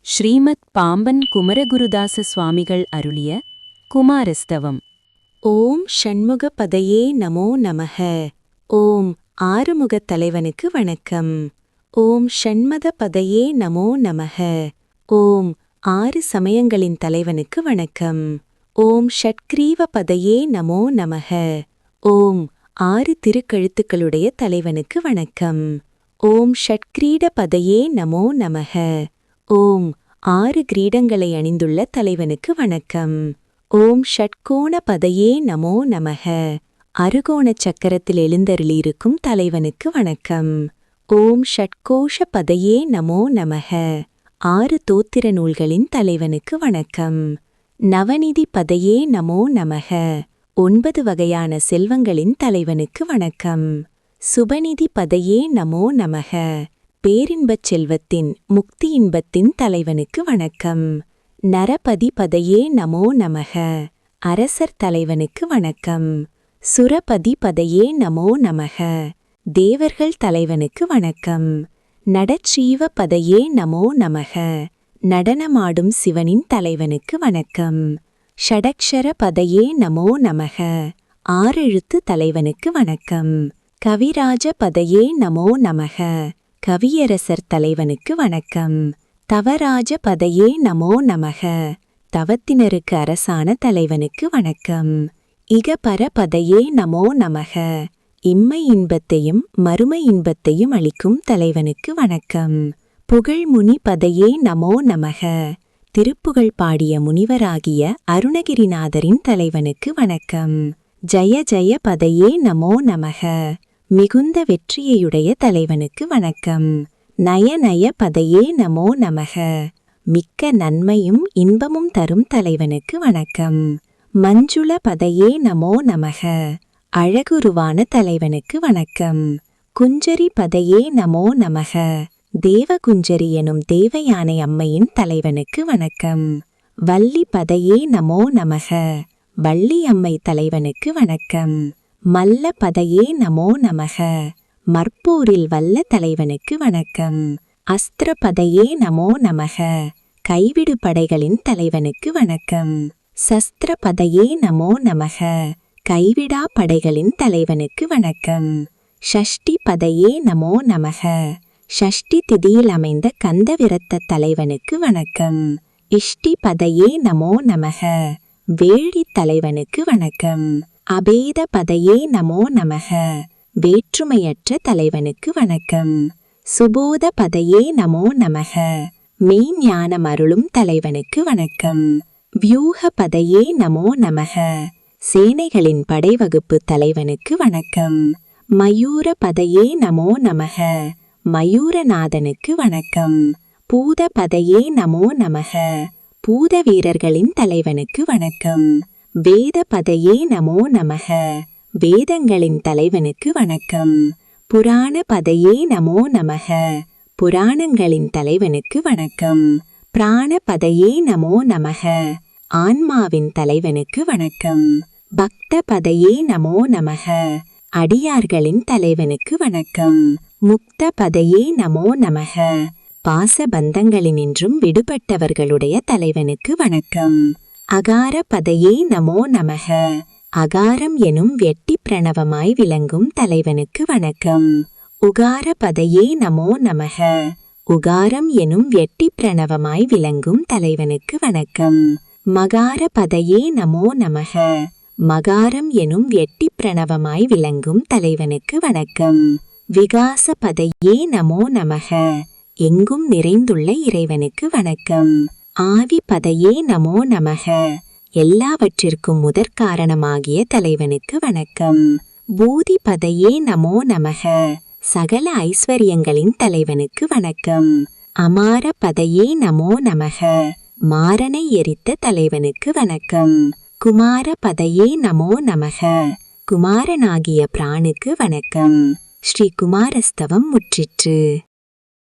ஸ்ரீமத் பாம்பன் குமரகுருதாச சுவாமிகள் அருளிய குமாரஸ்தவம். ஓம் ஷண்முகபதையே நமோ நமக. ஓம் ஆறுமுகத் தலைவனுக்கு வணக்கம். ஓம் ஷண்மதபதையே நமோ நமக. ஓம் ஆறு சமயங்களின் தலைவனுக்கு வணக்கம். ஓம் ஷட்கிரீவபதையே நமோ நமக. ஓம் ஆறு திருக்கழுத்துக்களுடைய தலைவனுக்கு வணக்கம். ஓம் ஷட்கிரீடபதையே நமோ நமக. ஓம் ஆறு கிரீடங்களை அணிந்துள்ள தலைவனுக்கு வணக்கம். ஓம் ஷட்கோணபதையே நமோ நமக. அறுகோணச் சக்கரத்தில் எழுந்தருளியிருக்கும் தலைவனுக்கு வணக்கம். ஓம் ஷட்கோஷபதையே நமோ நமக. ஆறு தோத்திர நூல்களின் தலைவனுக்கு வணக்கம். நவநிதி பதையே நமோ நமக. 9 வகையான செல்வங்களின் தலைவனுக்கு வணக்கம். சுபநிதி பதையே நமோ நமக. பேரின்பச் செல்வத்தின் முக்தி இன்பத்தின் தலைவனுக்கு வணக்கம். நரபதி பதையே நமோ நமக. அரசர் தலைவனுக்கு வணக்கம். சுரபதி பதையே நமோ நமக. தேவர்கள் தலைவனுக்கு வணக்கம். நடச்சீவ பதையே நமோ நமக. நடனமாடும் சிவனின் தலைவனுக்கு வணக்கம். ஷடக்ஷர பதையே நமோ நமக. ஆறெழுத்து தலைவனுக்கு வணக்கம். கவிராஜ பதையே நமோ நமக. கவியரசர் தலைவனுக்கு வணக்கம். தவராஜ பதையே நமோ நமக. தவத்தினருக்கு அரசான தலைவனுக்கு வணக்கம். இகபர பதையே நமோ நமக. இம்மை இன்பத்தையும் மறுமை இன்பத்தையும் அளிக்கும் தலைவனுக்கு வணக்கம். புகழ்முனி பதையே நமோ நமக. திருப்புகழ் பாடிய முனிவராகிய அருணகிரிநாதரின் தலைவனுக்கு வணக்கம். ஜய ஜய பதையே நமோ நமக. மிகுந்த வெற்றியையுடைய தலைவனுக்கு வணக்கம். நயநய பதையே நமோ நமக. மிக்க நன்மையும் இன்பமும் தரும் தலைவனுக்கு வணக்கம். மஞ்சுள பதையே நமோ நமக. அழகுருவான தலைவனுக்கு வணக்கம். குஞ்சரி பதையே நமோ நமக. தேவகுஞ்சரி எனும் தேவயானை அம்மையின் தலைவனுக்கு வணக்கம். வள்ளி பதையே நமோ நமக. வள்ளி அம்மை தலைவனுக்கு வணக்கம். மல்ல பதையே நமோ நமக. மற்போரில் வல்ல தலைவனுக்கு வணக்கம். அஸ்திர பதையே நமோ நமக. கைவிடு படைகளின் தலைவனுக்கு வணக்கம். சஸ்திர பதையே நமோ நமக. கைவிடா படைகளின் தலைவனுக்கு வணக்கம். ஷஷ்டி பதையே நமோ நமக. ஷஷ்டி திதியில் அமைந்த கந்தவிரத்த தலைவனுக்கு வணக்கம். இஷ்டி பதையே நமோ நமக. வேழி தலைவனுக்கு வணக்கம். அபேத பதையே நமோ நமக. வேற்றுமையற்ற தலைவனுக்கு வணக்கம். சுபோத பதையே நமோ நமக. மெய்ஞானம் அருளும் தலைவனுக்கு வணக்கம். வியூக பதையே நமோ நமக. சேனைகளின் படைவகுப்பு தலைவனுக்கு வணக்கம். மயூர பதையே நமோ நமக. மயூரநாதனுக்கு வணக்கம். பூத பதையே நமோ நமக. பூத வீரர்களின் தலைவனுக்கு வணக்கம். வேத பதையே நமோ நமக. வேதங்களின் தலைவனுக்கு வணக்கம். புராண பதையே நமோ நமக. புராணங்களின் தலைவனுக்கு வணக்கம். பிராண பதையே நமோ நமக. ஆன்மாவின் தலைவனுக்கு வணக்கம். பக்த பதையே நமோ நமக. அடியார்களின் தலைவனுக்கு வணக்கம். முக்த பதையே நமோ நமக. பாசபந்தங்களினின்றும் விடுபட்டவர்களுடைய தலைவனுக்கு வணக்கம். அகார பதையே நமோ நமக. அகாரம் எனும் வெட்டி பிரணவமாய் விளங்கும் தலைவனுக்கு வணக்கம். உகார பதையே நமோ நமக. உகாரம் எனும் வெட்டி பிரணவமாய் விளங்கும் தலைவனுக்கு வணக்கம். மகார பதையே நமோ நமக. மகாரம் எனும் வெட்டி பிரணவமாய் விளங்கும் தலைவனுக்கு வணக்கம். விகாச பதையே நமோ நமக. எங்கும் நிறைந்துள்ள இறைவனுக்கு வணக்கம். ஆவி பதையே நமோ நமக. எல்லாவற்றிற்கும் முதற்காரணமாகிய தலைவனுக்கு வணக்கம். பூதி பதையே நமோ நமக. சகல ஐஸ்வர்யங்களின் தலைவனுக்கு வணக்கம். அமார பதையே நமோ நமக. மாரனை எரித்த தலைவனுக்கு வணக்கம். குமார பதையே நமோ நமக. குமாரனாகிய பிரானுக்கு வணக்கம். ஸ்ரீ குமாரஸ்தவம் முற்றிற்று.